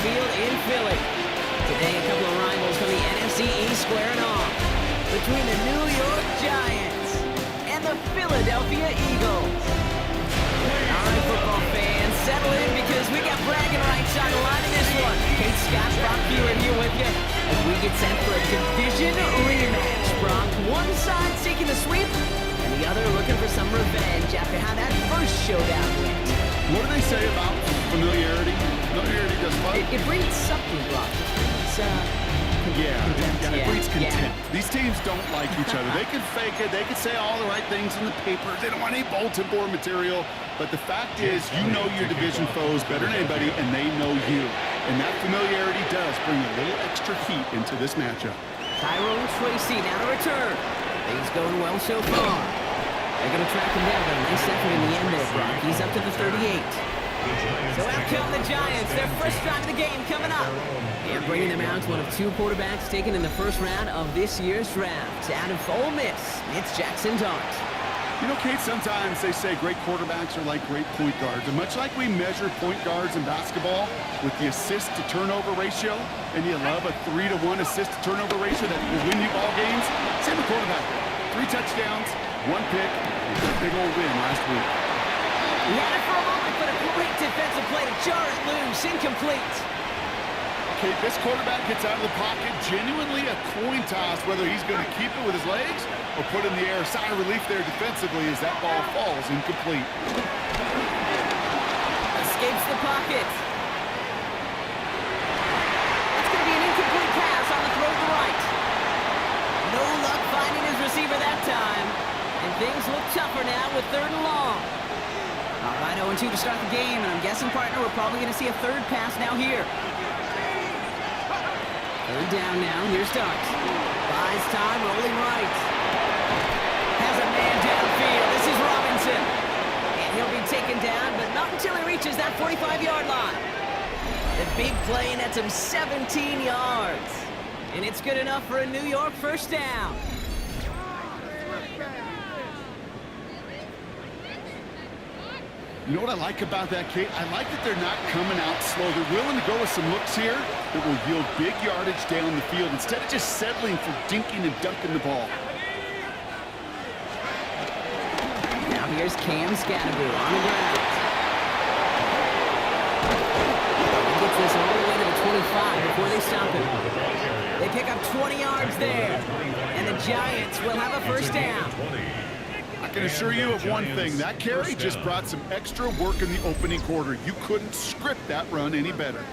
Field in Philly. Today, a couple of rivals from the NFC East squaring off between the New York Giants and the Philadelphia Eagles. All right, football fans, settle in because we got bragging rights on the line in this one. Kate Scott, Brock Buren here with you as we get set for a division rematch. Brock, one side seeking the sweep and the other looking for some revenge after how that first showdown went. What do they say about familiarity? Familiarity does what? It breeds something, Brock. It's, it breeds contempt. These teams don't like each other. They can fake it. They can say all the right things in the papers. They don't want any bulletin board material. But the fact is, you know your division foes better than anybody, and they know you. And that familiarity does bring a little extra heat into this matchup. Tyrone Tracy now to return. Things going well so far. They're going to track him down, but a nice effort in the end there, Brock. He's up to the 38. So out come the Giants. Their first drive of the game coming up. And bringing them out, one of two quarterbacks taken in the first round of this year's draft. Out of Ole Miss, it's Jackson Dart. You know, Kate, sometimes they say great quarterbacks are like great point guards. And much like we measure point guards in basketball with the assist-to-turnover ratio, and you love a 3-to-1 assist-to-turnover ratio that will win you ball games, same with quarterback. 3 touchdowns, 1 pick, and a big old win last week. He had it for a moment, but a great defensive play to jar it loose. Incomplete. Okay, this quarterback gets out of the pocket. Genuinely a coin toss whether he's going to keep it with his legs or put it in the air. Sigh of relief there defensively as that ball falls incomplete. Escapes the pocket. That's going to be an incomplete pass on the throw to the right. No luck finding his receiver that time. And things look tougher now with 3rd and long. All right, 0-2 to start the game, and I'm guessing, partner, we're probably going to see a 3rd pass now here. 3rd down now. Here's Dart. Buys time, rolling right. Has a man downfield. This is Robinson. And he'll be taken down, but not until he reaches that 45-yard line. The big play nets him 17 yards. And it's good enough for a New York first down. You know what I like about that, Kate? I like that they're not coming out slow. They're willing to go with some looks here that will yield big yardage down the field instead of just settling for dinking and dunking the ball. Now here's Cam Scatterby on the ground. He gets this all the way to the 25 before they stop him. They pick up 20 yards there, and the Giants will have a first down. I can assure you of one thing. That carry just brought some extra work in the opening quarter. You couldn't script that run any better.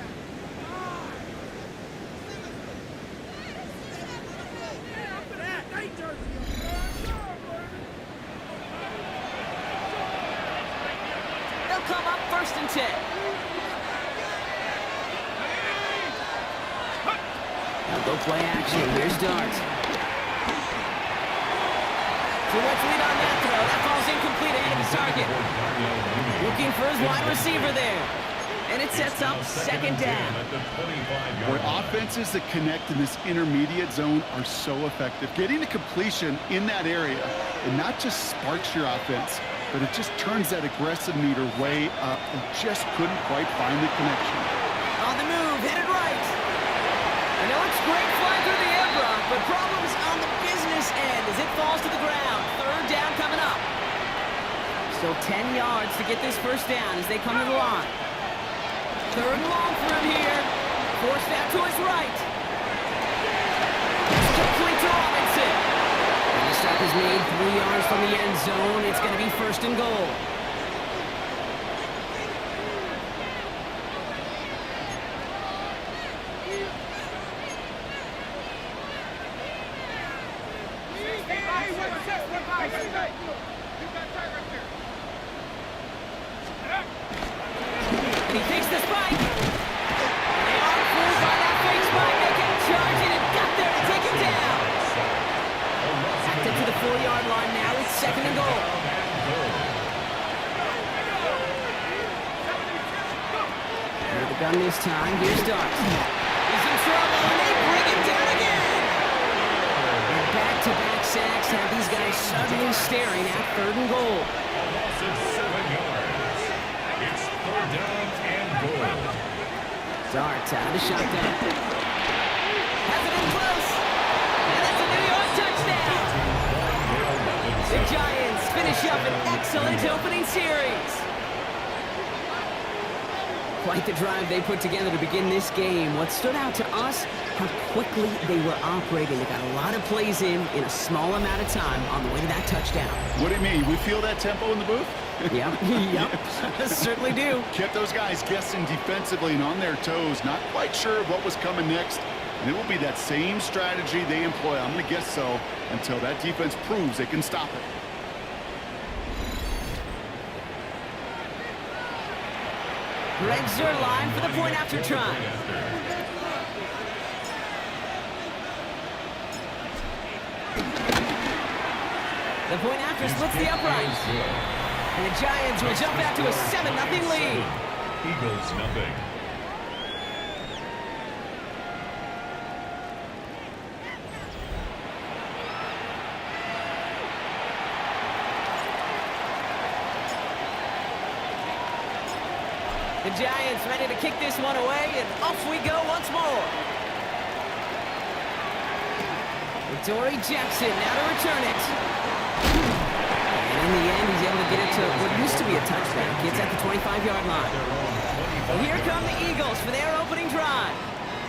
They'll come up 1st and 10. Now go play action. Here's Dart. So let's lead on that throw. That falls incomplete ahead of his target. Looking for his wide receiver there. And it sets up 2nd down. Boy, offenses that connect in this intermediate zone are so effective. Getting a completion in that area, it not just sparks your offense, but it just turns that aggressive meter way up and just couldn't quite find the connection. On the move, headed right. I know it's great flying through the air, Brock, but problems on the business end as it falls to the ground. 3rd down coming up. Still 10 yards to get this first down as they come to the line. 3rd and long for him here. Forced out to his right. It's complete to Robinson. And the stop is made 3 yards from the end zone. It's going to be 1st and goal. And he takes the spike. They are fooled by that fake spike. They can charge it and got there to take him down. Backed up to the 4-yard line now. It's 2nd and goal. Under the gun this time. Here's Dart. He's in trouble and they bring him down again. And back-to-back sacks have these guys suddenly staring at 3rd and goal. Dart out of the shotgun. Has it in close. And that's a New York touchdown. The Giants finish up an excellent opening series. Quite the drive they put together to begin this game. What stood out to us, how quickly they were operating. They got a lot of plays in a small amount of time on the way to that touchdown. What do you mean? We feel that tempo in the booth? Yep. Certainly do. Kept those guys guessing defensively and on their toes, not quite sure what was coming next. And it will be that same strategy they employ, I'm going to guess so, until that defense proves they can stop it. Greg Zuerlein for the point after try. The point after splits the uprights. And the Giants will jump out to a 7-0 lead. Eagles nothing. The Giants ready to kick this one away, and off we go once more. Dory Jackson now to return it. And in the end, he's able to get it to what used to be a touchdown. Gets at the 25-yard line. Well, here come the Eagles for their opening drive.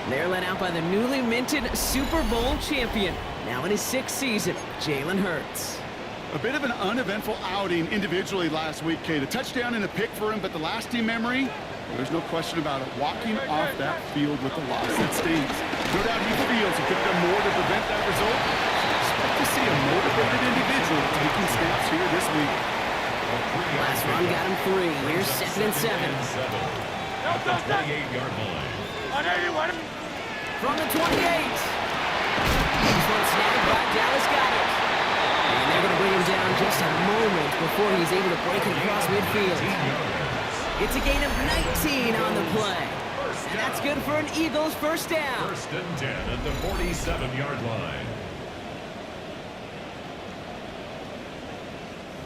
They're led out by the newly minted Super Bowl champion, now in his 6th season, Jalen Hurts. A bit of an uneventful outing individually last week, Kate. A touchdown and a pick for him, but the lasting memory, there's no question about it. Walking off that field with a loss, that stings. No doubt he feels he could have done more to prevent that result. Expect to see a motivated individual taking snaps here this week. Last run got him 3. Here's 2nd and 7. At the 28-yard line. From the 28. He's been snagged by Dallas Goedert. And they're going to bring him down just a moment before he's able to break it across midfield. It's a gain of 19 on the play. And that's good for an Eagles first down. 1st and 10 at the 47-yard line.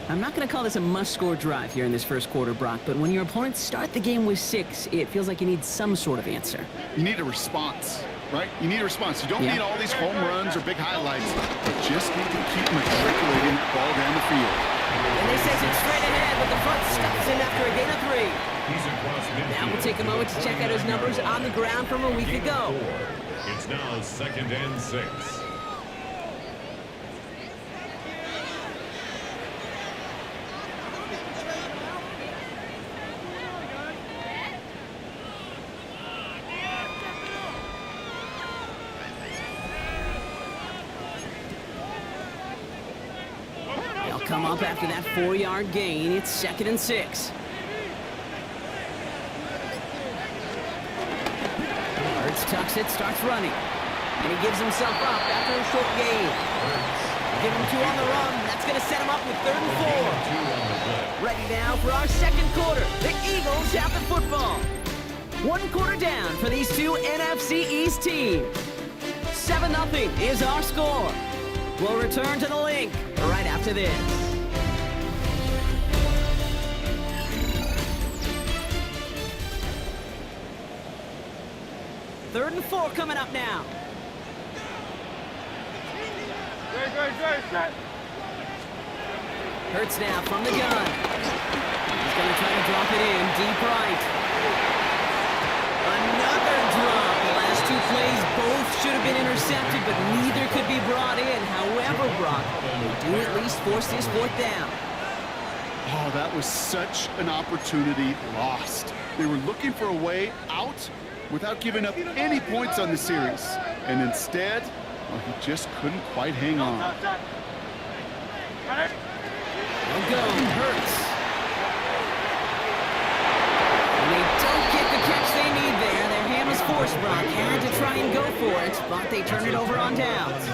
I'm not going to call this a must-score drive here in this first quarter, Brock, but when your opponents start the game with 6, it feels like you need some sort of answer. You need a response, right? You need a response. You don't need all these home runs or big highlights. You just need to keep matriculating that ball down the field. And they send it straight ahead, but the front stops in after a gain of 3. He's across midfield. Now we'll take a moment to check out his numbers on the ground from a week ago. 4. It's now 2nd and 6. They'll come up after that 4-yard gain. It's 2nd and 6. Tucks it, starts running. And he gives himself up after a short gain. Give him 2 on the run. That's going to set him up with 3rd and 4. Ready now for our second quarter. The Eagles have the football. 1 quarter down for these 2 NFC East teams. 7-0 is our score. We'll return to the link right after this. 3rd and 4 coming up now. Hurts now from the gun. He's going to try to drop it in deep right. Another drop. The last 2 plays both should have been intercepted, but neither could be brought in. However, Brock, they do at least force this 4th down. Oh, that was such an opportunity lost. They were looking for a way out without giving up any points on the series. And instead, well, he just couldn't quite hang on. They'll go, Hurts. And they don't get the catch they need there. Their hand was forced, Brock. Had to try and go for it, but they turn it over on downs.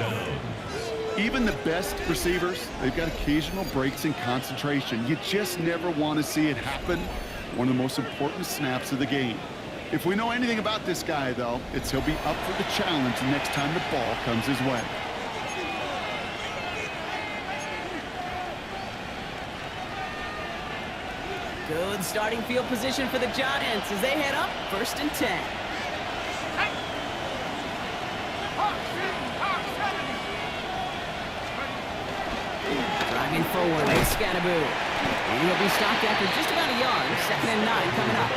Even the best receivers, they've got occasional breaks in concentration. You just never want to see it happen. One of the most important snaps of the game. If we know anything about this guy, though, it's he'll be up for the challenge the next time the ball comes his way. Good starting field position for the Giants as they head up 1st and 10. Driving forward, it's Scatterboo. And he'll be stopped after just about a yard. 2nd and 9 coming up.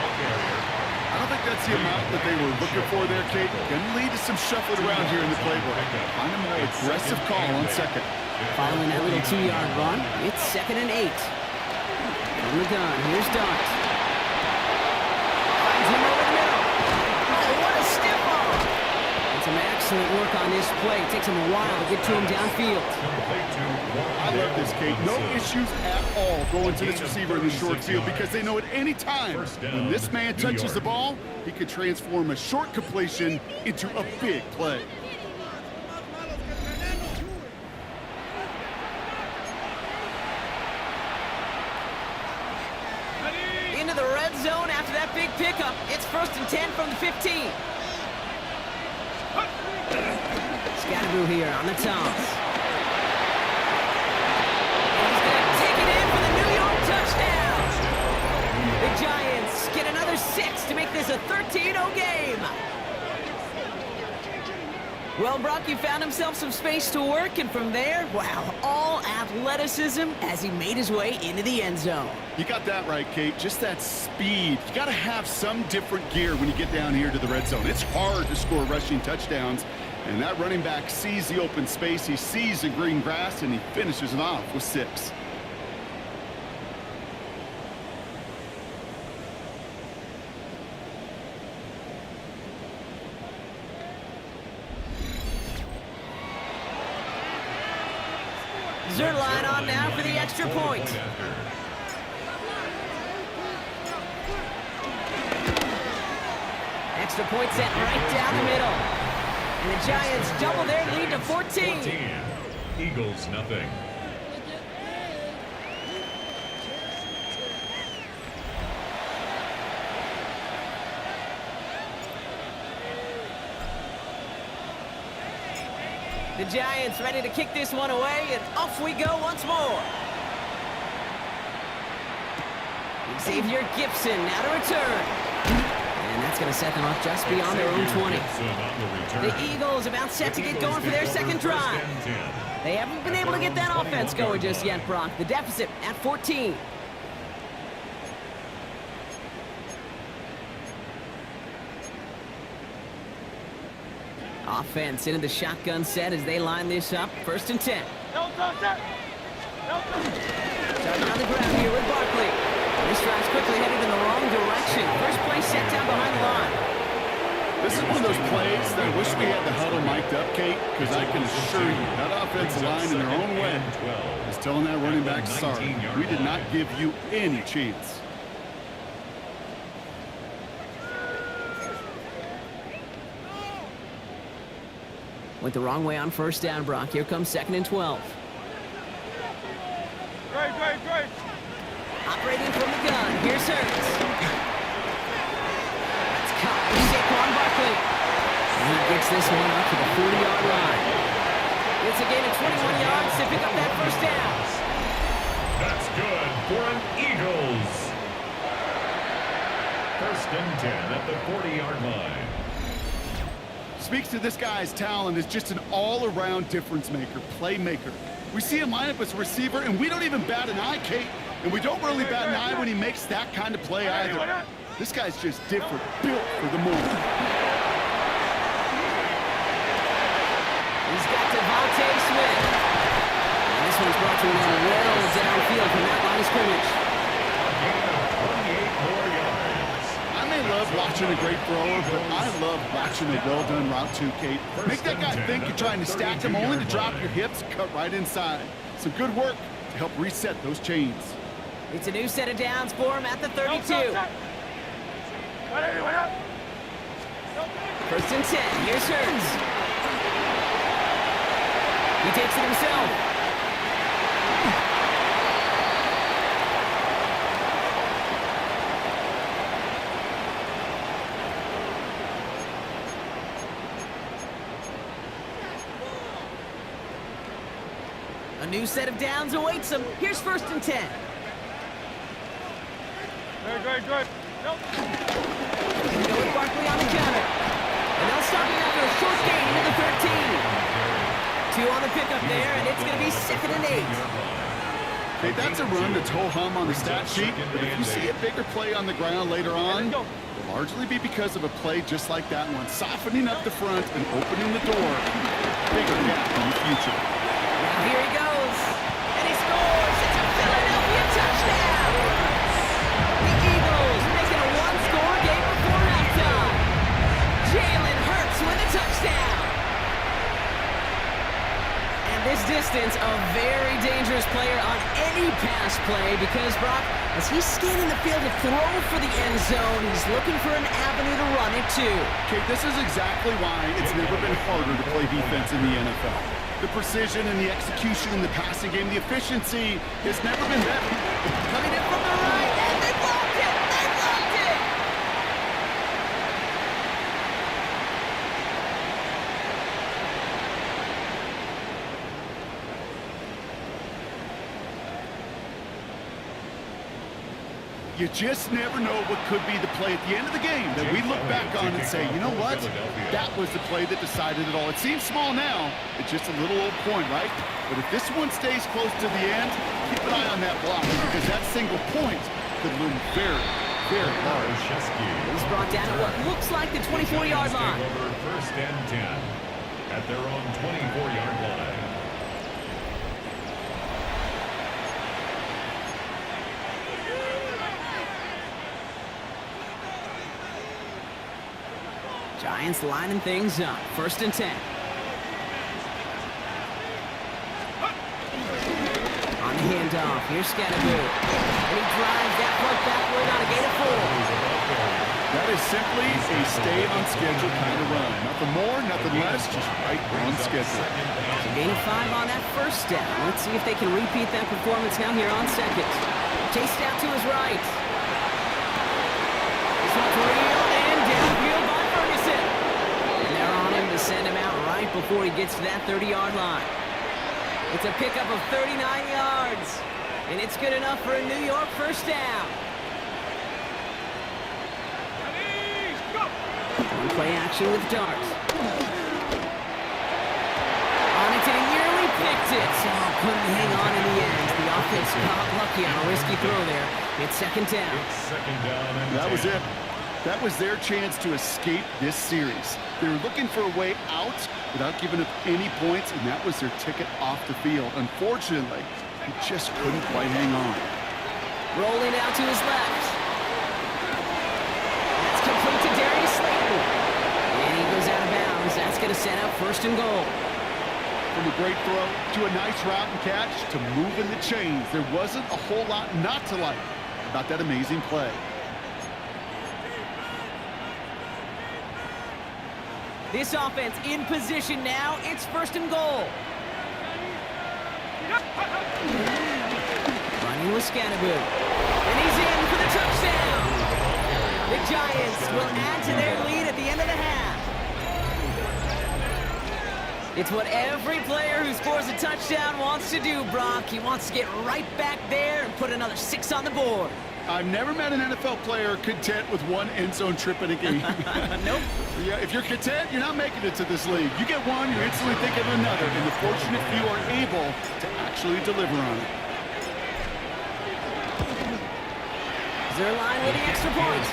I don't think that's the amount that they were looking for there, Kate. Going to lead to some shuffling around here in the playbook. Find a more aggressive call on 2nd. Following that little 2-yard run, it's 2nd and 8. From the gun, here's Dart. Finds him over the middle. Oh, what a stiff arm! And some excellent work on this play. It takes him a while to get to him downfield. I love this, Kate. No issues at all going to this receiver in the short field because they know at any time when this man touches the ball, he can transform a short completion into a big play. Into the red zone after that big pickup. It's 1st and 10 from the 15. Scatterboo here on the toss. He's going to take it in for the New York touchdown. The Giants get another 6 to make this a 13-0 game. Well, Brock, you found himself some space to work, and from there, wow, all athleticism as he made his way into the end zone. You got that right, Kate. Just that speed. You got to have some different gear when you get down here to the red zone. It's hard to score rushing touchdowns, and that running back sees the open space, he sees the green grass, and he finishes it off with 6. Zerline on now for the extra point. Extra point set right down the middle. And the Giants double their lead to 14. Eagles nothing. The Giants ready to kick this one away, and off we go once more. Xavier Gibson now to return. And that's going to set them up just beyond their own 20. The Eagles about set to get going for their second drive. They haven't been able to get that offense going just yet, Brock. The deficit at 14. Offense into the shotgun set as they line this up. 1st and 10. Starting on the ground here with Barkley. This drive's quickly headed in the wrong direction. First play set down behind the line. This is one of those plays that I wish we had the huddle mic'd up, Kate, because I can assure you that offensive line in their own way is telling that running back, sorry, we did not give you any chance. Went the wrong way on 1st down, Brock. Here comes 2nd and 12. Great. Operating from the gun. Here's Hurts. That's caught by Saquon Barkley. And he gets this one up to the 40-yard line. It's a gain of 21 yards to pick up that 1st down. That's good for an Eagles. 1st and 10 at the 40-yard line. Speaks to this guy's talent as just an all-around difference maker, playmaker. We see him line up as a receiver, and we don't even bat an eye, Kate. And we don't really bat an eye when he makes that kind of play either. This guy's just different, built for the moment. He's got Devontae Smith. And this one's brought to an end well downfield from that line of scrimmage. I may love watching a great thrower, but I love watching a well-done route too, Kate. Make that guy think you're trying to stack him only to drop your hips, cut right inside. Some good work to help reset those chains. It's a new set of downs for him at the 32. 1st and 10. Here's Hurts. He takes it himself. A new set of downs awaits him. Here's 1st and 10. Great. Go with Barkley on the counter. And they'll stop him after a short gain into the 13. 2 on the pickup there, and it's going to be 2nd and 8. Hey, that's a run that's ho-hum on the stat sheet, but if you see a bigger play on the ground later on, it'll largely be because of a play just like that one, softening up the front and opening the door. Bigger gap in the future. Now here he goes, and he scores. It's a Philadelphia touchdown. The Eagles making a one-score game before halftime. Jalen Hurts with a touchdown. And this distance, a very dangerous player on any pass play because, Brock, as he's scanning the field to throw for the end zone, he's looking for an avenue to run it to. Kate, this is exactly why it's never been harder to play defense in the NFL. The precision and the execution in the passing game, the efficiency has never been better. Coming in from the right, and they blocked it! They blocked it! You just never know what could be the play at the end of the game that we look back on and say, you know what? That was the play that decided it all. It seems small now. It's just a little old point, right? But if this one stays close to the end, keep an eye on that block because that single point could loom very, very large. He's brought down at what looks like the 24-yard line. 1st and 10 at their own 24-yard line. Giants lining things up. 1st and 10. On the handoff, here's Scatterboo. And he drives that punt backward on a gain of 4. That is simply a stay-on-schedule kind of run. Nothing more, nothing less, just right on schedule. So gain of 5 on that 1st down. Let's see if they can repeat that performance now here on 2nd. Chased out to his right. This one's real and downfield by Ferguson. And they're on him to send him out right before he gets to that 30-yard line. It's a pickup of 39 yards. And it's good enough for a New York 1st down. On play action with darts. On it, and he nearly picked it. So couldn't hang on in the end. The offense got lucky on a risky throw there. It's second down. It's second down and That was 10. it. That was their chance to escape this series. They were looking for a way out without giving up any points, and that was their ticket off the field. Unfortunately, he just couldn't quite hang on. Rolling out to his left. That's complete to Darius Slayton. And he goes out of bounds. That's going to set up first and goal. From a great throw to a nice route and catch to moving the chains. There wasn't a whole lot not to like about that amazing play. This offense in position now. It's first and goal. Running with Scannaboo. And he's in for the touchdown. The Giants will add to their lead at the end of the half. It's what every player who scores a touchdown wants to do, Brock. He wants to get right back there and put another 6 on the board. I've never met an NFL player content with one end zone trip in a game. Nope. Yeah, if you're content, you're not making it to this league. You get one, you're instantly thinking of another, and the fortunate few are able to actually deliver on it. They're line with the extra point.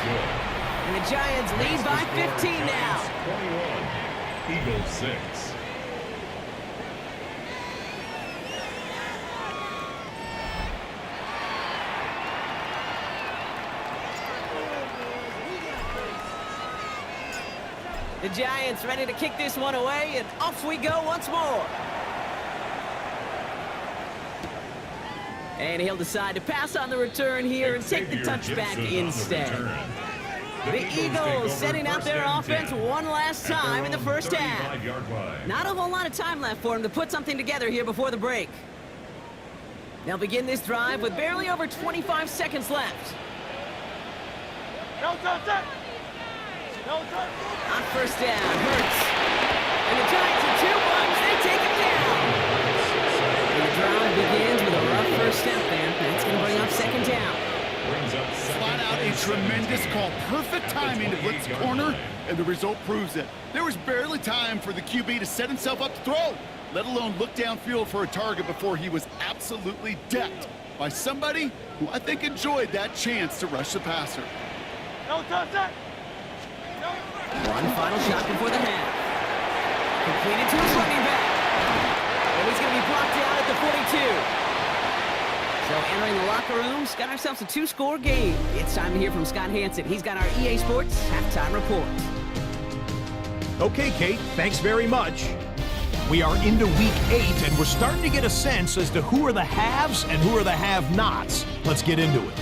And the Giants lead by 15 now. 21. Eagles 6. The Giants ready to kick this one away, and off we go once more. And he'll decide to pass on the return here and take the touchback instead. The Eagles setting out their offense one last time in the first half. Not a whole lot of time left for them to put something together here before the break. They'll begin this drive with barely over 25 seconds left. No touchdown. No touchdown. On first down, Hurts. And the Giants are 2 points. They take him down. And the drive begins with a rough first step there. That's going to bring up second down. Flat out a tremendous call. Perfect timing to blitz the corner, and the result proves it. There was barely time for the QB to set himself up to throw, let alone look downfield for a target before he was absolutely decked by somebody who I think enjoyed that chance to rush the passer. No touchdown. One final shot before the half. Completed to his running back. And he's going to be blocked down at the 42. So entering the locker rooms, got ourselves a 2-score game. It's time to hear from Scott Hansen. He's got our EA Sports halftime report. Okay, Kate, thanks very much. We are into week 8, and we're starting to get a sense as to who are the haves and who are the have-nots. Let's get into it.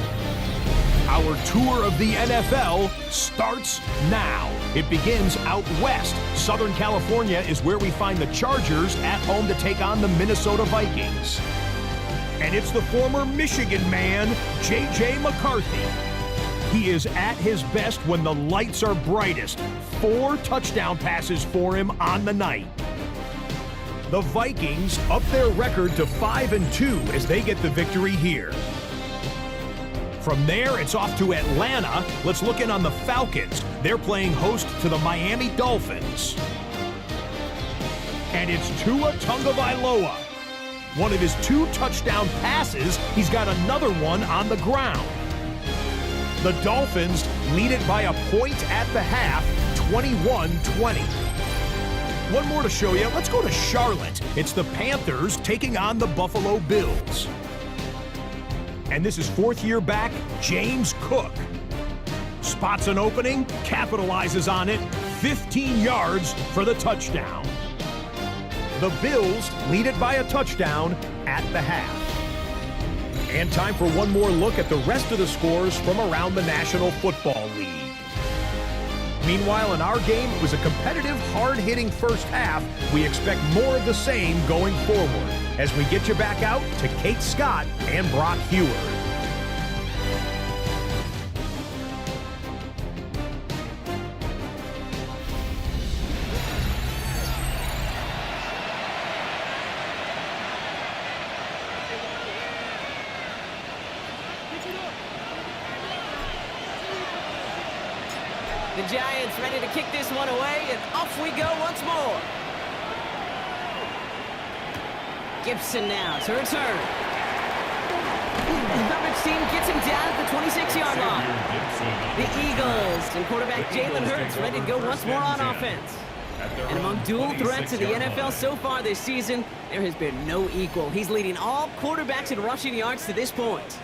Our tour of the NFL starts now. It begins out west. Southern California is where we find the Chargers at home to take on the Minnesota Vikings. And it's the former Michigan man, J.J. McCarthy. He is at his best when the lights are brightest. 4 touchdown passes for him on the night. The Vikings up their record to 5-2 as they get the victory here. From there, it's off to Atlanta. Let's look in on the Falcons. They're playing host to the Miami Dolphins. And it's Tua Tagovailoa. One of his 2 touchdown passes, he's got another one on the ground. The Dolphins lead it by a point at the half, 21-20. One more to show you. Let's go to Charlotte. It's the Panthers taking on the Buffalo Bills. And this is 4th-year back, James Cook. Spots an opening, capitalizes on it, 15 yards for the touchdown. The Bills lead it by a touchdown at the half. And time for one more look at the rest of the scores from around the National Football League. Meanwhile, in our game, it was a competitive, hard-hitting first half. We expect more of the same going forward as we get you back out to Kate Scott and Brock Hewer. The Giants ready to kick this one away, and off we go once more. Gibson now to return. The coverage team gets him down at the 26-yard line. The Eagles and quarterback Jalen Hurts ready to go once more on offense. And among dual threats in the NFL so far this season, there has been no equal. He's leading all quarterbacks in rushing yards to this point.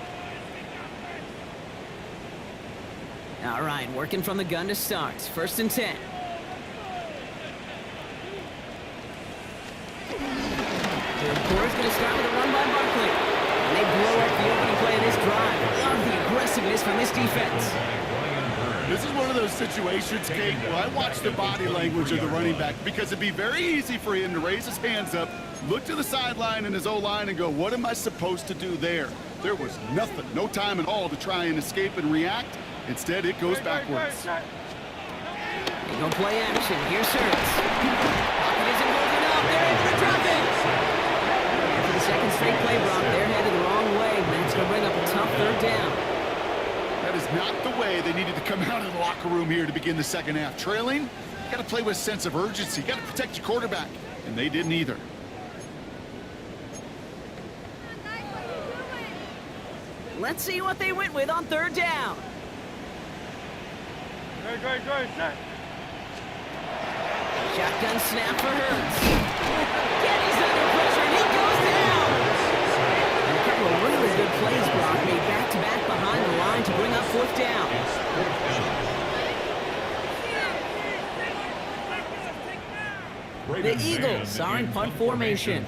All right, working from the gun to start. 1st and 10. Third quarter's going to start with a run by Barkley. And they blow up the opening play of this drive. Love the aggressiveness from this defense. This is one of those situations, Kate, where I watch the body language of the running back because it'd be very easy for him to raise his hands up, look to the sideline in his O-line and go, what am I supposed to do there? There was nothing, no time at all to try and escape and react. Instead, it goes backwards. They go play action. Here's Hurts. Pocket isn't holding up. They're able to drop it. And for the second straight play, Brock, they're headed the wrong way. That's going to bring up a tough 3rd down. That is not the way they needed to come out of the locker room here to begin the second half. Trailing, you got to play with a sense of urgency. You got to protect your quarterback, and they didn't either. Let's see what they went with on 3rd down. Great, set. Shotgun snap for Hurts. Again, he's under pressure, and he goes down. And a couple of really good plays, Brock, made back-to-back behind the line to bring up 4th down. The Eagles are in punt formation.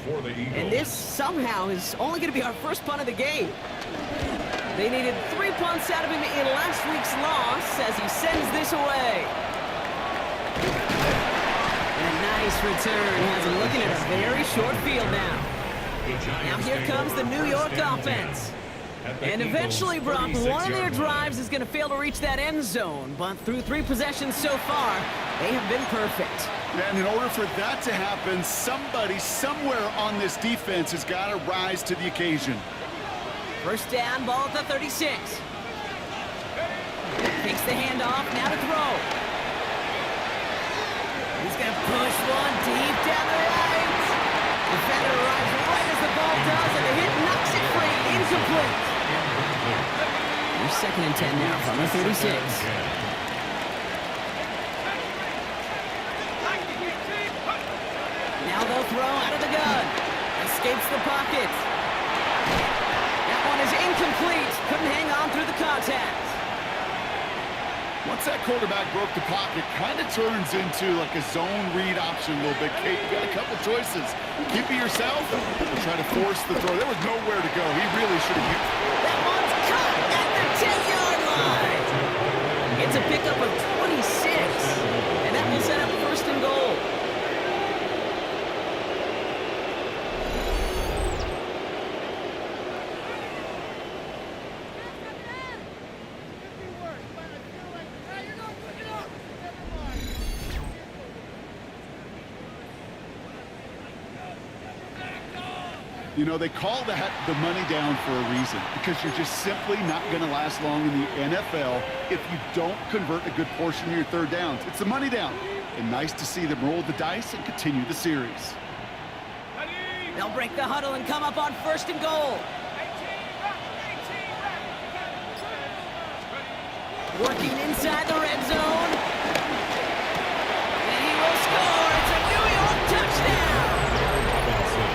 And this somehow is only going to be our first punt of the game. They needed 3 punts out of him in last week's loss as he sends this away. And a nice return has him looking at a very short field now. Now here comes the New York offense. And eventually, Brock, one of their drives is going to fail to reach that end zone. But through 3 possessions so far, they have been perfect. And in order for that to happen, somebody somewhere on this defense has got to rise to the occasion. 1st down, ball at the 36. Takes the handoff, now to throw. He's going to push one deep down the right. Defender arrives right as the ball does, and the hit knocks it free. Incomplete. Here's 2nd and 10 now from the 36. Now they'll throw out of the gun. Escapes the pocket. That one is incomplete. Couldn't hang on through the contact. Once that quarterback broke the pocket, kind of turns into like a zone read option a little bit. Kate, you got a couple choices. Keep it yourself or try to force the throw. There was nowhere to go. He really should have used it. That one's caught at the 10-yard line. It's a pickup of 26, and that will set up 1st and goal. You know, they call that the money down for a reason because you're just simply not going to last long in the NFL if you don't convert a good portion of your 3rd downs. It's the money down. And nice to see them roll the dice and continue the series. They'll break the huddle and come up on 1st and goal. Working inside the red zone. And he will score. It's a New York touchdown.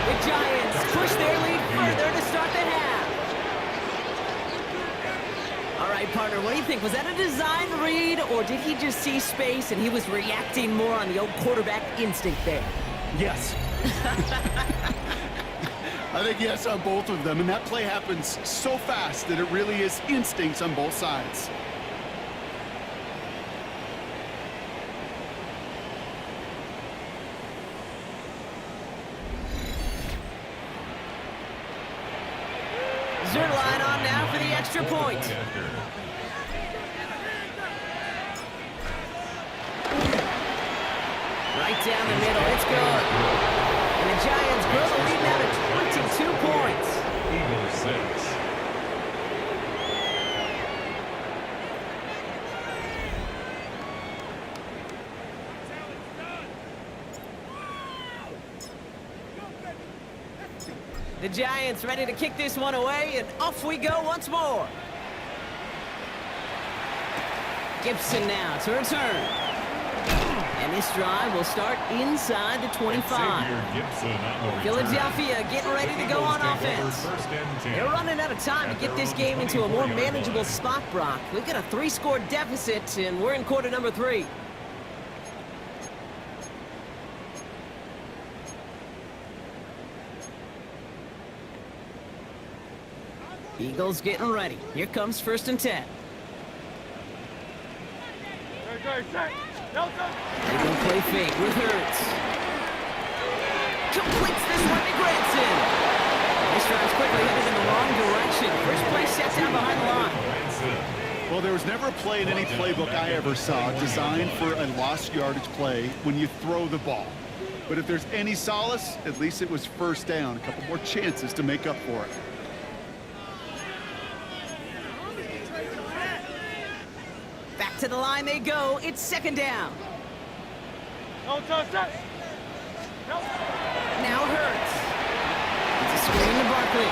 The Giants push their lead further to start the half. All right, partner, what do you think? Was that a design read, or did he just see space and he was reacting more on the old quarterback instinct there? Yes. I think yes on both of them, and that play happens so fast that it really is instincts on both sides. Zerline on now for the extra point. Right down the middle, it's good. And the Giants grow the lead now to 22 points. Eagles 6. The Giants ready to kick this one away, and off we go once more. Gibson now to return. And this drive will start inside the 25. Philadelphia getting ready to go on offense. They're running out of time to get this game into a more manageable spot, Brock. We've got a 3-score deficit, and we're in quarter number 3. Eagles getting ready. Here comes 1st and 10. They go play fake with Hurts. Completes this one to Granson. This drive's quickly headed in the wrong direction. First play sets down behind the line. Well, there was never a play in any playbook I ever saw designed for a lost yardage play when you throw the ball. But if there's any solace, at least it was 1st down. A couple more chances to make up for it. Back to the line they go. It's 2nd down. No touch that. Now Hurts. It's a screen to Barkley.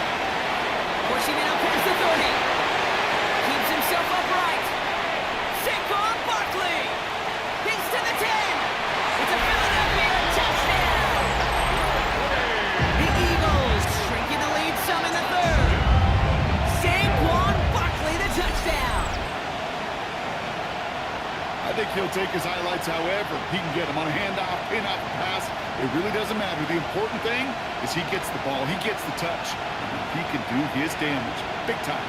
Pushing it up past the 30. Keeps himself upright. Saquon Barkley. He's to the 10. It's a Philadelphia touchdown. The Eagles shrinking the lead some in the 3rd. Saquon Barkley, the touchdown. I think he'll take his highlights however he can get them on a handoff, pin-off, pass. It really doesn't matter. The important thing is he gets the ball, he gets the touch. He can do his damage big time.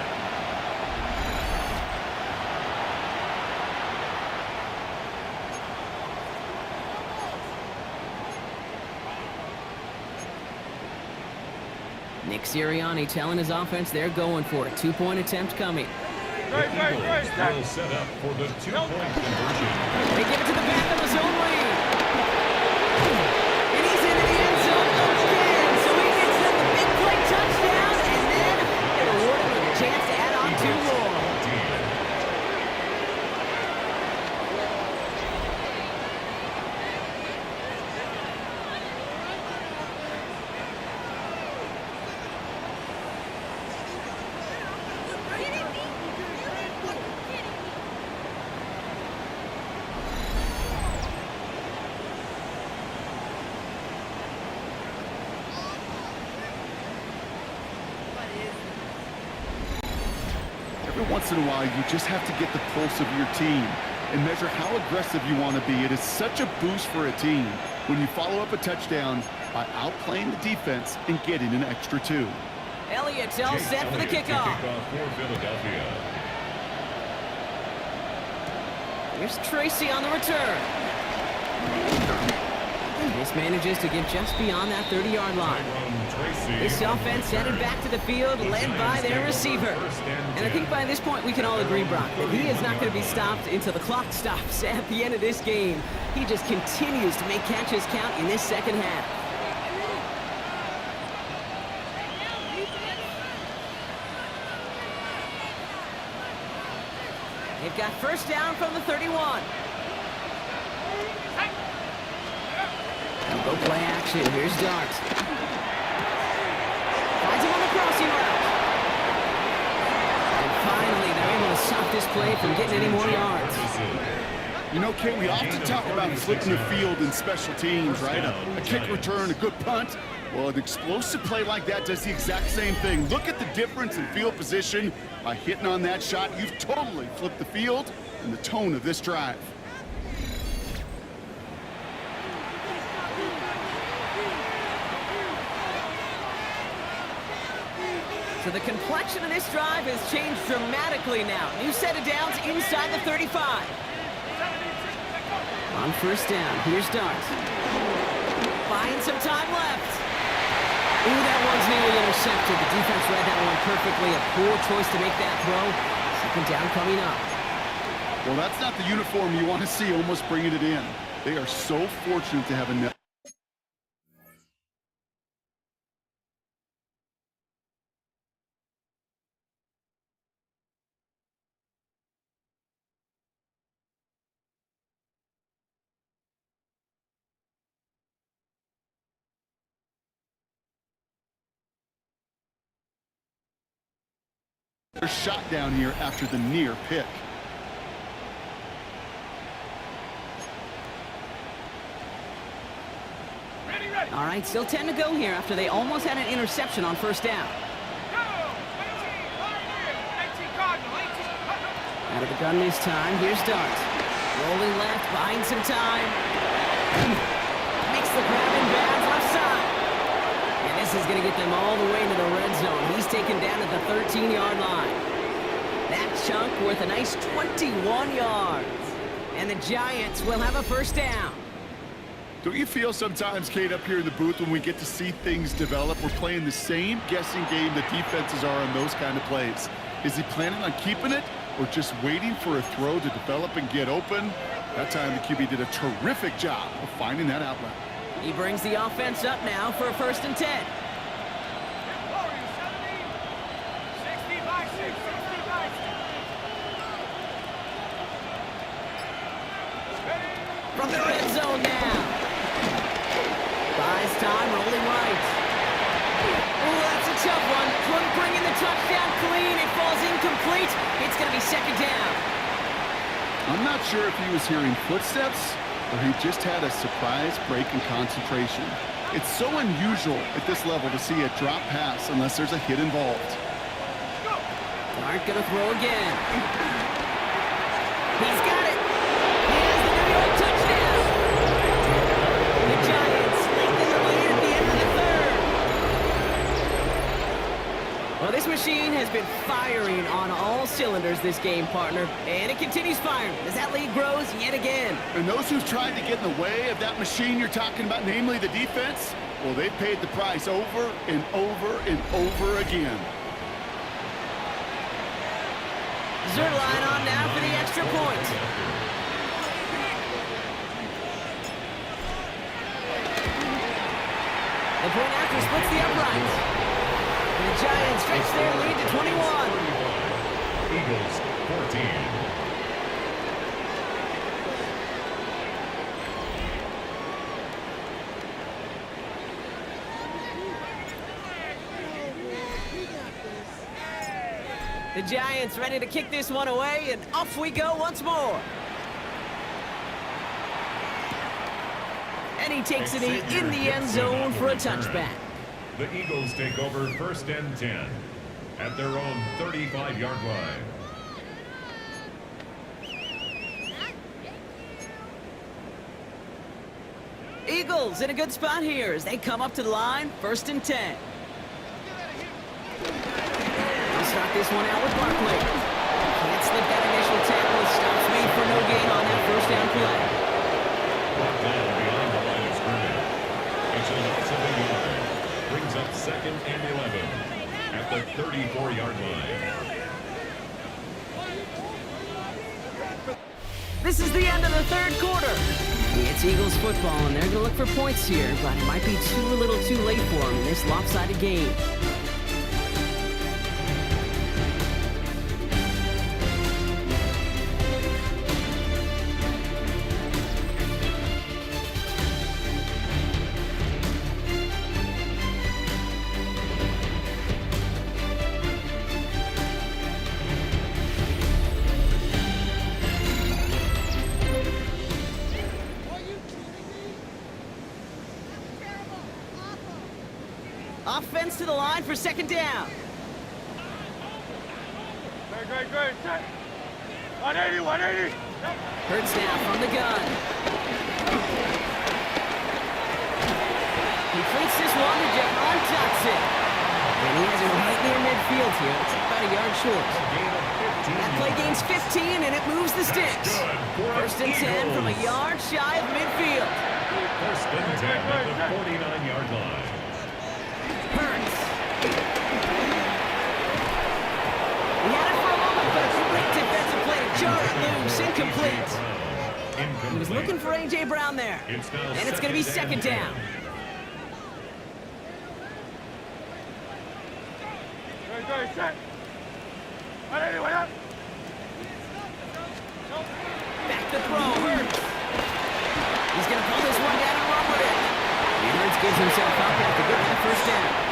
Nick Sirianni telling his offense they're going for it. 2-point attempt coming. Will set up for the 2-point conversion. They give it to the back of his own lead. And he's into the end zone again. So he gets them the big play touchdown, and then they're rewarded with a chance to add on 2 more. Every once in a while, you just have to get the pulse of your team and measure how aggressive you want to be. It is such a boost for a team when you follow up a touchdown by outplaying the defense and getting an extra 2. Elliott's all set for the kickoff. For Philadelphia. Here's Tracy on the return. This manages to get just beyond that 30-yard line. This offense headed back to the field, led by their receiver. And I think by this point we can all agree, Brock, that he is not going to be stopped until the clock stops at the end of this game. He just continues to make catches count in this 2nd half. They've got 1st down from the 31. Go play action. Here's Dart. Finds him on the crossing route. And finally, they're able to stop this play from getting any more yards. You know, Kate, we often talk about flipping the field in special teams, right? A kick return, a good punt. Well, an explosive play like that does the exact same thing. Look at the difference in field position. By hitting on that shot, you've totally flipped the field and the tone of this drive. So the complexion of this drive has changed dramatically now. New set of downs inside the 35. On 1st down, here's Dart. Finds some time left. Ooh, that one's nearly intercepted. The defense read that one perfectly. A poor choice to make that throw. 2nd down coming up. Well, that's not the uniform you want to see almost bringing it in. They are so fortunate to have a net. their shot down here after the near pick. All right, still 10 to go here after they almost had an interception on first down. Out of the gun this time. Here's Dart. Rolling left, buying some time. Makes the grab in bounds left side. And this is going to get them all the way into the red zone. He's taken down at the 13-yard line. That chunk worth a nice 21 yards. And the Giants will have a first down. Don't you feel sometimes, Kate, up here in the booth when we get to see things develop, we're playing the same guessing game the defenses are on those kind of plays? Is he planning on keeping it or just waiting for a throw to develop and get open? That time the QB did a terrific job of finding that outlet. He brings the offense up now for a 1st and 10. From the red zone now. Buys time, rolling right. Oh, that's a tough one. Couldn't bring in the touchdown clean. It falls incomplete. It's going to be 2nd down. I'm not sure if he was hearing footsteps or he just had a surprise break in concentration. It's so unusual at this level to see a drop pass unless there's a hit involved. Dart going to throw again. He's got it. He has the New York touchdown. The Giants lengthen the lead at the end of the 3rd. Well, this machine has been firing on all cylinders this game, partner. And it continues firing as that lead grows yet again. And those who've tried to get in the way of that machine you're talking about, namely the defense, well, they've paid the price over and over and over again. Zerline on now for the extra point. The point after splits the uprights. And the Giants stretch their lead to 21. Eagles 14. The Giants ready to kick this one away, and off we go once more. And he takes it in the end zone for a touchback. The Eagles take over 1st and 10 at their own 35-yard line. Eagles in a good spot here as they come up to the line, 1st and 10. Start this one out with Barkley. Can't slip that initial tackle. Stops me for no gain on that 1st down play. Down behind the line of scrimmage. It's a loss of a yard. Brings up 2nd and 11 at the 34-yard line. This is the end of the 3rd quarter. It's Eagles football, and they're going to look for points here, but it might be a little too late for them in this lopsided game. Offense to the line for 2nd down. Great. 180, 180. Hurts now from the gun. Completes this one to Jahan Johnson. And he has it right near midfield here. It's about a yard short. That play gains 15, and it moves the sticks. 1st and 10 from a yard shy of midfield. 1st and 10 at the 49-yard line. Hurts. He had it for a moment, but a great defensive play to jar it loose. Incomplete. He was looking for A.J. Brown there. And it's going to be 2nd down. Great, set. 180, way up. Back to throw, Hurts. He's going to pull this one down and run with it. And Hurts gives himself up after getting that 1st down.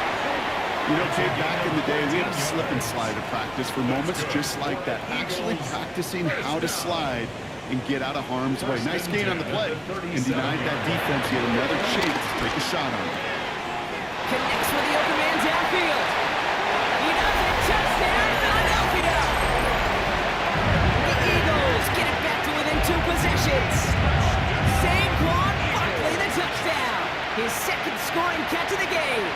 You know, Kate, back in the day, we had a slip and slide at practice for moments just like that. Actually practicing how to slide and get out of harm's way. Nice gain on the play. And denied that defense yet another chance to take a shot on it. Connects with the open man downfield. He does it. Touchdown, Philadelphia. The Eagles get it back to within 2 possessions. Saquon Barkley, the touchdown. His second scoring catch of the game.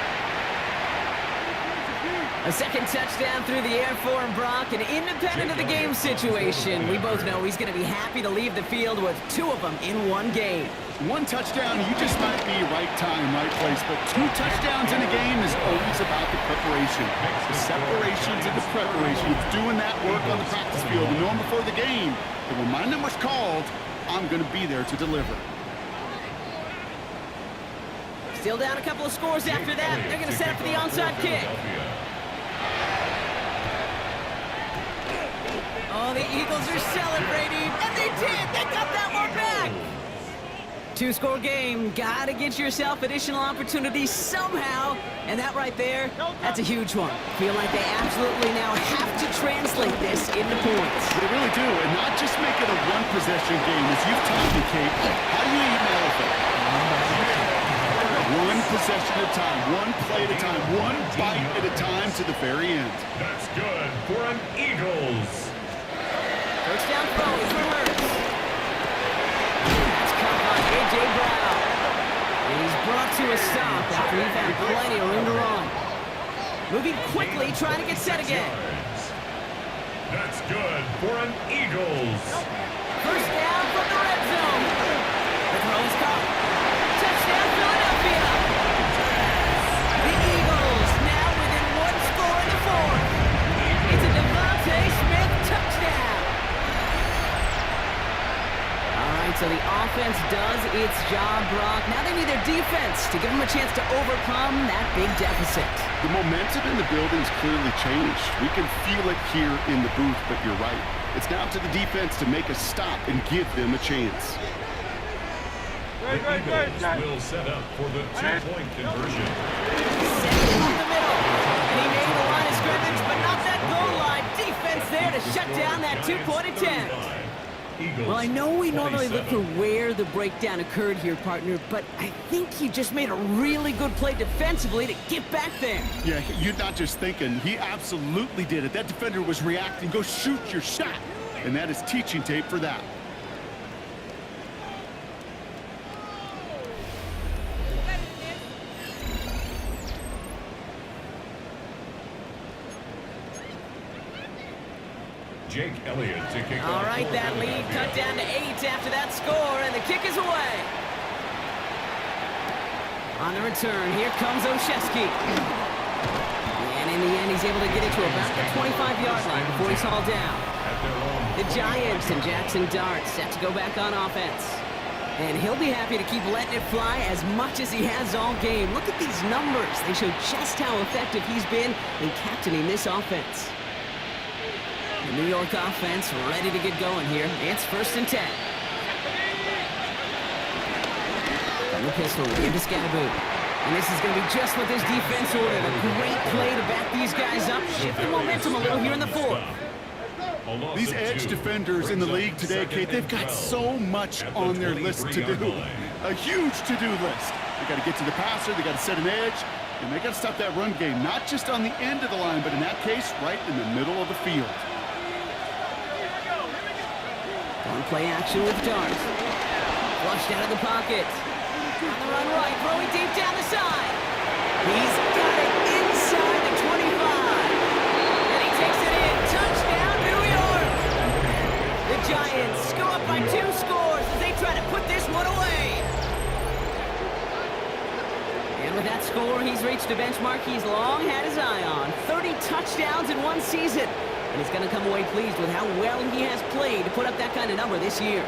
A second touchdown through the air for Brock, and independent of the game situation, we both know he's going to be happy to leave the field with 2 of them in one game. One touchdown, you just might be right time, right place, but 2 touchdowns in a game is always about the preparation. The separations and the preparation. It's doing that work on the practice field and knowing before the game that when my number's called, I'm going to be there to deliver. Still down a couple of scores after that. They're going to set up for the onside kick. Oh, the Eagles are celebrating, and they did! They got that one back! 2-score game. Gotta get yourself additional opportunities somehow. And that right there, that's a huge one. Feel like they absolutely now have to translate this into points. They really do, and not just make it a one-possession game. As you've taught me, Kate, how do you eat an elephant? One possession at a time, one play at a time, one bite at a time to the very end. That's good for an Eagles. First down throw is for Hurts. That's caught by A.J. Brown. And he's brought to a stop after he's had plenty of room to run. Moving quickly, trying to get set again. That's good for an Eagles. First down from the red zone. The throw is caught. Touchdown, Philadelphia. The Eagles now within 1 score in the 4th. It's a Devontae Smith touchdown. All right, so the offense does its job, Brock. Now they need their defense to give them a chance to overcome that big deficit. The momentum in the building's clearly changed. We can feel it here in the booth, but you're right. It's now to the defense to make a stop and give them a chance. The Eagles will set up for the 2-point conversion. Set him up the middle. And he made the line of scrimmage, but not that goal line. Defense there to shut down that 2-point attempt. Well, I know we normally look for where the breakdown occurred here, partner, but I think he just made a really good play defensively to get back there. Yeah, you're not just thinking. He absolutely did it. That defender was reacting. Go shoot your shot. And that is teaching tape for that. Jake Elliott to kick off. All right, that lead cut down to 8 after that score, and the kick is away. On the return, here comes Olszewski. And in the end, he's able to get it to about the 25-yard line before he's hauled down. The Giants and Jackson Dart set to go back on offense. And he'll be happy to keep letting it fly as much as he has all game. Look at these numbers. They show just how effective he's been in captaining this offense. The New York offense ready to get going here. It's 1st and 10. From the pistol into Scatterboot. And this is going to be just what this defense ordered. A great play to back these guys up. Shift the momentum a little here in the 4th. These edge defenders in the league today, Kate, they've got so much on their list to do. A huge to-do list. They got to get to the passer, they got to set an edge, and they got to stop that run game. Not just on the end of the line, but in that case, right in the middle of the field. On play action with Dart. Flushed out of the pocket. On the run right, throwing deep down the side. He's got it inside the 25. And he takes it in. Touchdown, New York. The Giants go up by 2 scores as they try to put this one away. And with that score, he's reached a benchmark he's long had his eye on. 30 touchdowns in 1 season. And he's going to come away pleased with how well he has played to put up that kind of number this year.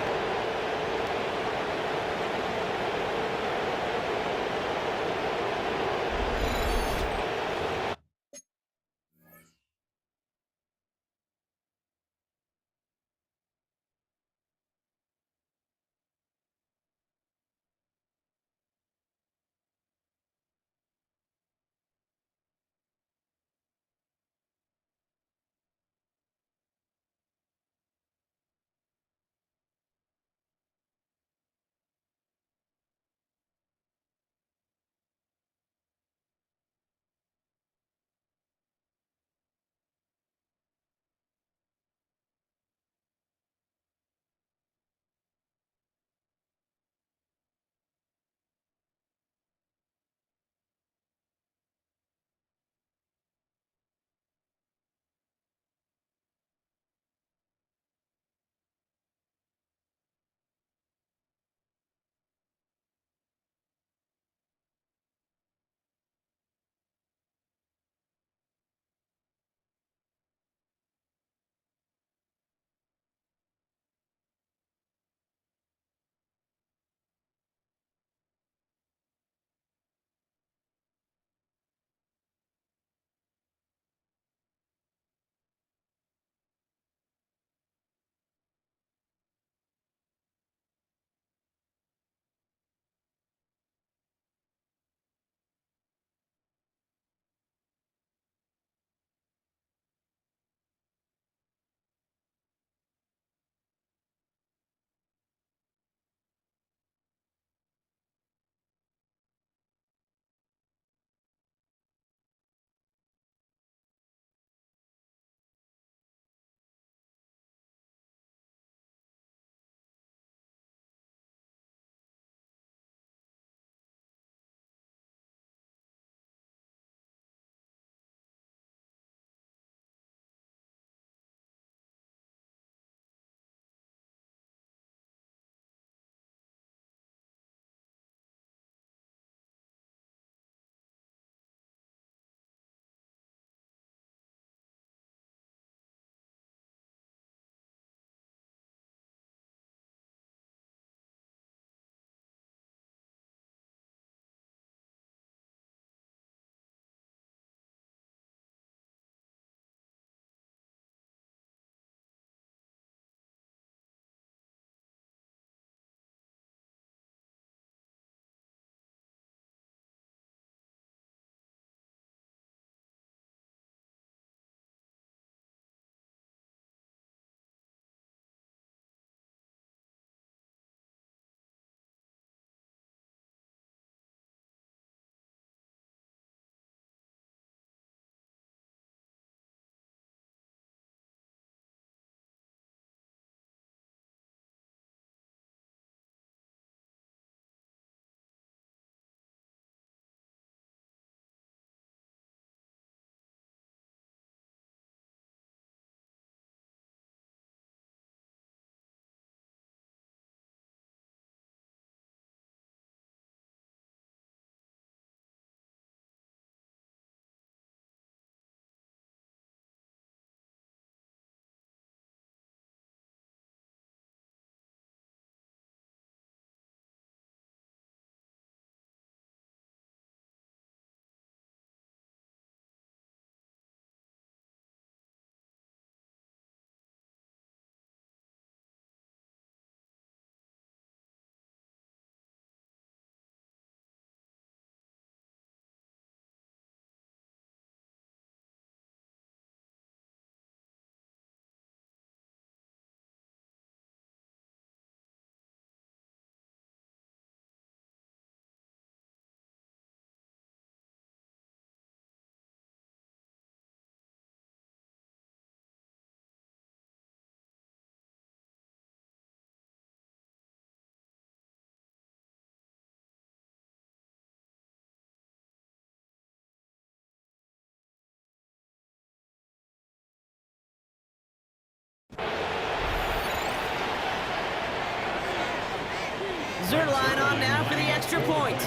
line on now for the extra point.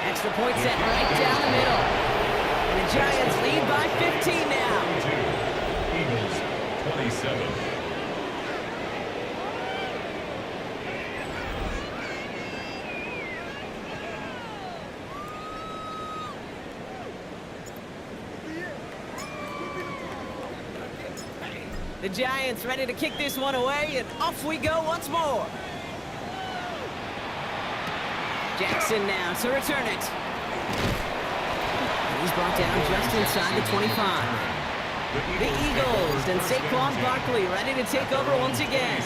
Extra point set right down the middle. And the Giants lead by 15 now. Eagles 27. The Giants ready to kick this one away, and off we go once more. Jackson now to return it. And he's brought down just inside the 25. The Eagles and Saquon Barkley ready to take over once again.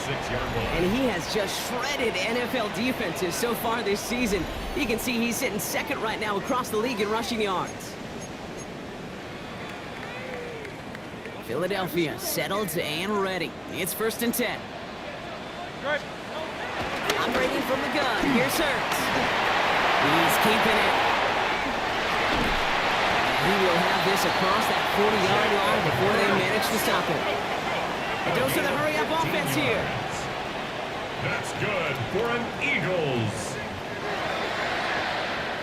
And he has just shredded NFL defenses so far this season. You can see he's sitting second right now across the league in rushing yards. Philadelphia settled and ready. It's 1st and 10. I'm ready from the gun. Here's Hurts. He's keeping it. He will have this across that 40-yard line before they manage to stop him. It goes to the hurry-up offense here. That's good for an Eagles.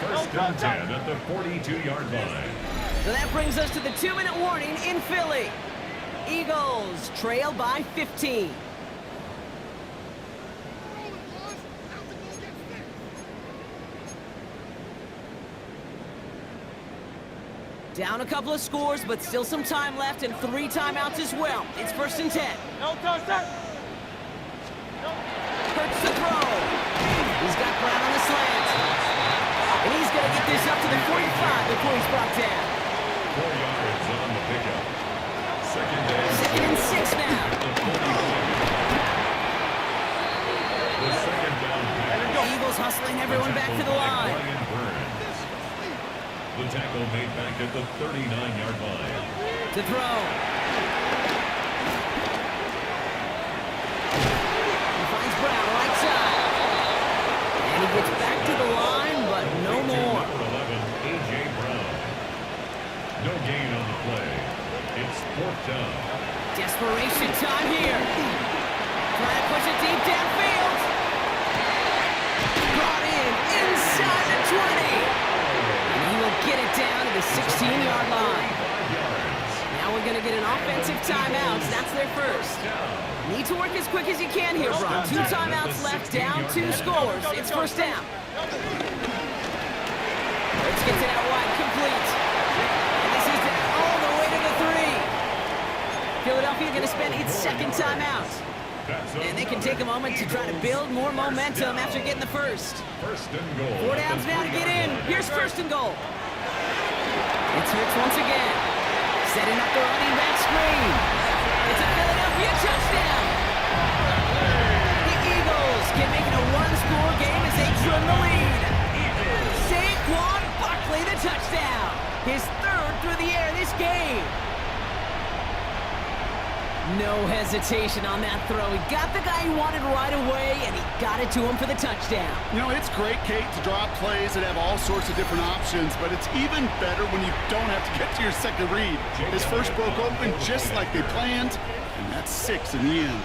1st and 10 at the 42-yard line. So that brings us to the 2-minute warning in Philly. Eagles trail by 15. Down a couple of scores, but still some time left and 3 timeouts as well. It's 1st and 10. No, don't stop. Hurts to throw. He's got Brown on the slant. And he's going to get this up to the 45 before he's brought down. 4 yards on the pickup. 2nd and 6 now. The 2nd down pass. Eagles hustling everyone back to the line. The tackle made back at the 39-yard line. To throw. He finds Brown right side. And he gets back to the line, but no more. Number 11, A.J. Brown. No gain on the play. It's 4th down. Desperation time here. Trying to push it deep downfield. Brought in inside the 20. And he will get it down to the 16-yard line. Now we're going to get an offensive timeout. That's their first. Need to work as quick as you can here, Brock. 2 timeouts left, down 2 scores. It's 1st down. Let's get to that wide complete. And this is all the way to the 3. Philadelphia going to spend its 2nd timeout. And they can take a moment to try to build more momentum after getting the first. 1st and goal. 4 downs now to get in. Here's 1st and goal. It's Hurts once again. Setting up the running back screen. It's a Philadelphia touchdown. The Eagles can make it a 1-score game as they trim the lead. Saquon Barkley the touchdown. His 3rd through the air this game. No hesitation on that throw. He got the guy he wanted right away, and he got it to him for the touchdown. You know, it's great, Kate, to draw plays and have all sorts of different options, but it's even better when you don't have to get to your second read. His first broke open just like they planned, and that's 6 in the end.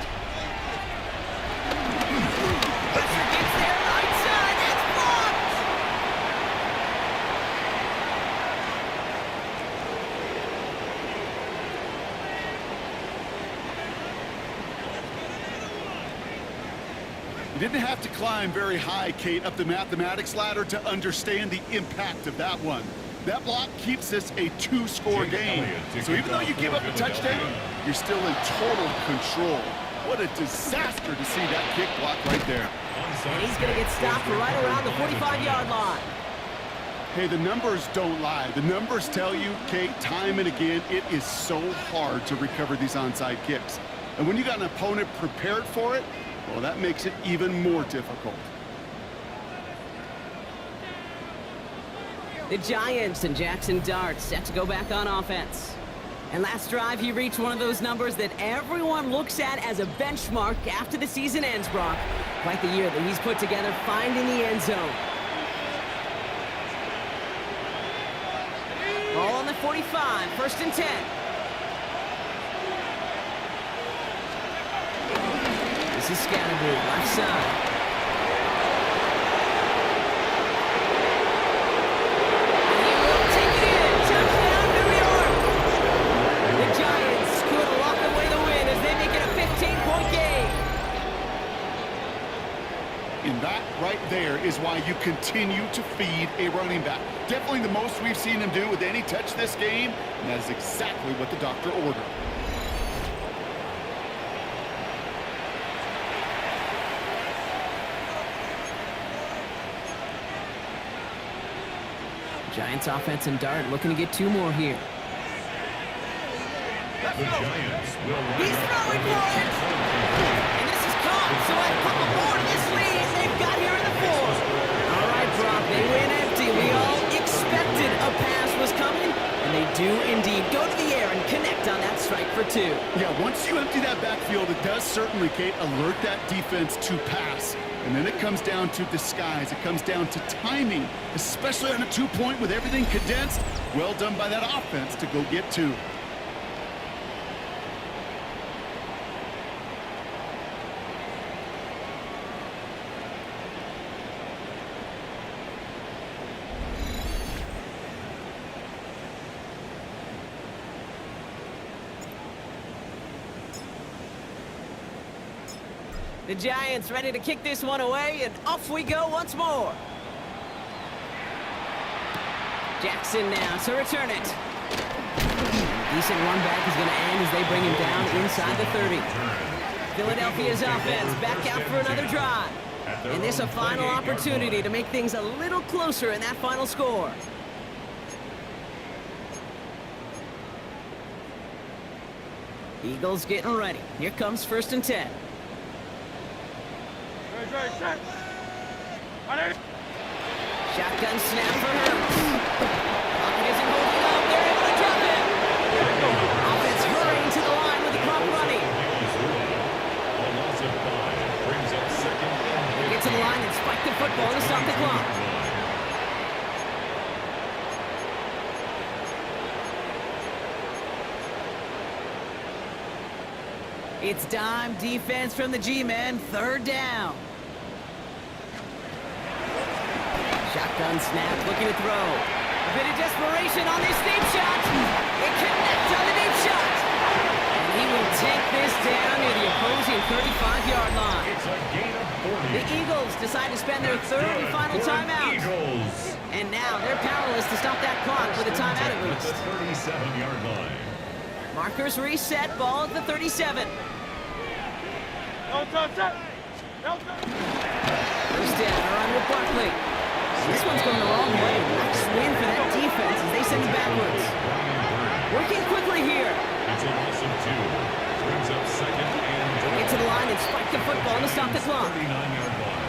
Pressure gets there right side. It's blocked. You didn't have to climb very high, Kate, up the mathematics ladder to understand the impact of that one. That block keeps this a 2-score game. So even though you give up a touchdown, you're still in total control. What a disaster to see that kick block right there. And he's going to get stopped right around the 45-yard line. Hey, the numbers don't lie. The numbers tell you, Kate, time and again, it is so hard to recover these onside kicks. And when you got an opponent prepared for it, well, that makes it even more difficult. The Giants and Jackson Dart set to go back on offense. And last drive, he reached one of those numbers that everyone looks at as a benchmark after the season ends, Brock. Quite the year that he's put together, finding the end zone. Ball on the 45, 1st and 10. This is Scatterboo, left side. And he will take it in. Touchdown, New York! The Giants could lock away the win as they make it a 15-point game. And that right there is why you continue to feed a running back. Definitely the most we've seen him do with any touch this game, and that is exactly what the doctor ordered. Giants offense and Dart looking to get 2 more here. The Giants will He's throwing for it! And this is caught, so I come aboard this lead they've got here in the 4th. All right, Brock, they win empty. We all expected a pass was coming, and they do indeed go to the air and connect on that strike for 2. Yeah, once you empty that backfield, it does certainly, Kate, alert that defense to pass. And then it comes down to disguise. It comes down to timing, especially on a 2-point with everything condensed. Well done by that offense to go get 2. The Giants ready to kick this one away, and off we go once more. Jackson now to return it. Decent run back is going to end as they bring him down inside the 30. Philadelphia's offense back out for another drive. And this a final opportunity to make things a little closer in that final score. Eagles getting ready. Here comes 1st and 10. Ready, set. On 80. Shotgun snap for Hurts. Pocket isn't holding up. They're able to drop it. Offense hurrying to the line with the clock running. A loss of 5 brings up 2nd and Get to the line and spike the football to stop the clock. It's dime defense from the G-men. 3rd down. Shotgun snap, looking to throw. A bit of desperation on this deep shot. It connects on the deep shot. And he will take this down near the opposing 35-yard line. It's a gain of 40. The Eagles decide to spend their 3rd and final timeout. Eagles. And now they're powerless to stop that clock with a timeout at least. At the 37-yard line. Markers reset, ball at the 37. No touch, set. No touch. First down, a run with Barkley. This one's going the wrong way. Nice win for that defense as they send it backwards. Working quickly here. It's a loss of 2. Brings up 2nd and Get to the line and spike the football to stop the clock. 39-yard line.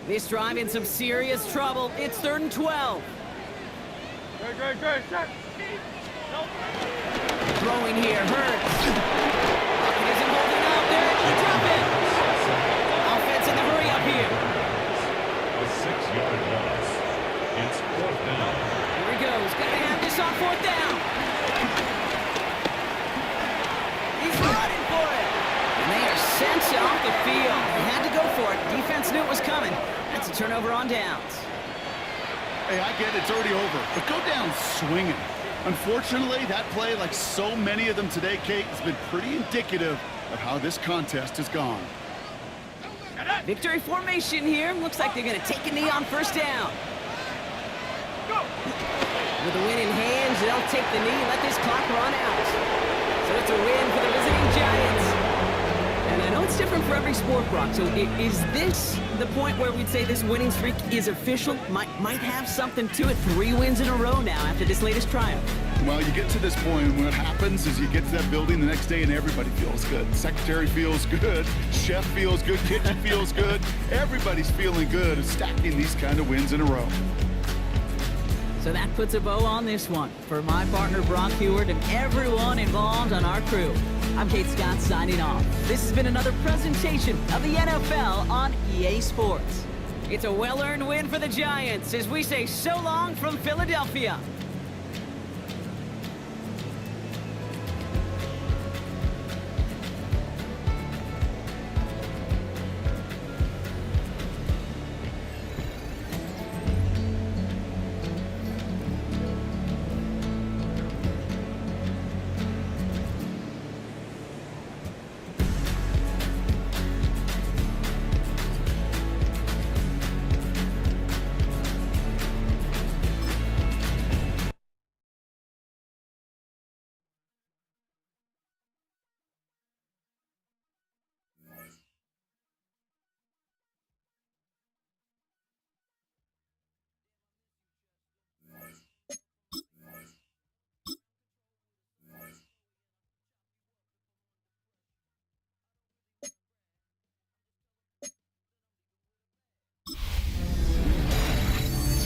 This drive in some serious trouble. It's 3rd and 12. Great, set. Throwing here, Hurts. Pocket isn't holding up. They're able to drop it. Offense in the hurry up here. A 6-yard loss. It's 4th down. Here he goes. Gotta have this on 4th down. He's running for it. And they are sent off the field. They had to go for it. Defense knew it was coming. That's a turnover on downs. Hey, I get it, it's already over, but go down swinging. Unfortunately, that play, like so many of them today, Kate, has been pretty indicative of how this contest has gone. Victory formation here. Looks like they're going to take a knee on 1st down. With the win in hand, they'll take the knee and let this clock run out. So it's a win for the visiting Giants. And I know it's different for every sport, Brock. So is this the point where we'd say this winning streak is official? Might have something to it. 3 wins in a row now after this latest triumph. Well, you get to this point, and what happens is you get to that building the next day and everybody feels good. Secretary feels good, chef feels good, kitchen feels good. Everybody's feeling good of stacking these kind of wins in a row. So that puts a bow on this one. For my partner, Brock Heward, and everyone involved on our crew, I'm Kate Scott signing off. This has been another presentation of the NFL on EA Sports. It's a well-earned win for the Giants as we say so long from Philadelphia.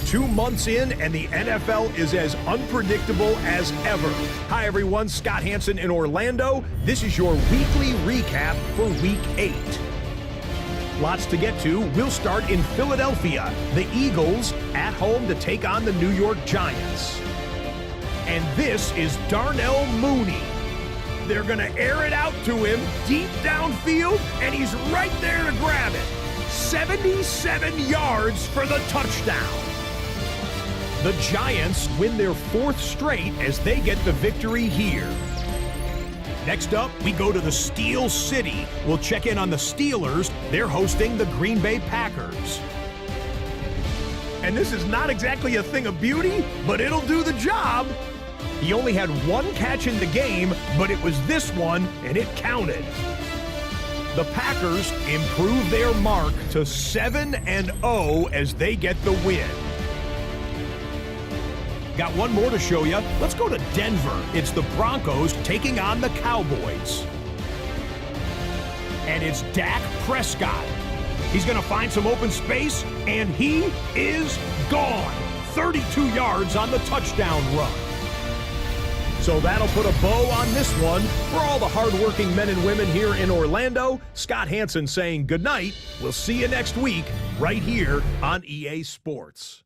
Two months in, and the NFL is as unpredictable as ever. Hi, everyone. Scott Hansen in Orlando. This is your weekly recap for Week 8. Lots to get to. We'll start in Philadelphia. The Eagles at home to take on the New York Giants. And this is Darnell Mooney. They're going to air it out to him deep downfield, and he's right there to grab it. 77 yards for the touchdown. The Giants win their 4th straight as they get the victory here. Next up, we go to the Steel City. We'll check in on the Steelers. They're hosting the Green Bay Packers. And this is not exactly a thing of beauty, but it'll do the job. He only had 1 catch in the game, but it was this one, and it counted. The Packers improve their mark to 7-0 as they get the win. Got one more to show you. Let's go to Denver. It's the Broncos taking on the Cowboys. And it's Dak Prescott. He's going to find some open space, and he is gone. 32 yards on the touchdown run. So that'll put a bow on this one. For all the hardworking men and women here in Orlando, Scott Hansen saying goodnight. We'll see you next week right here on EA Sports.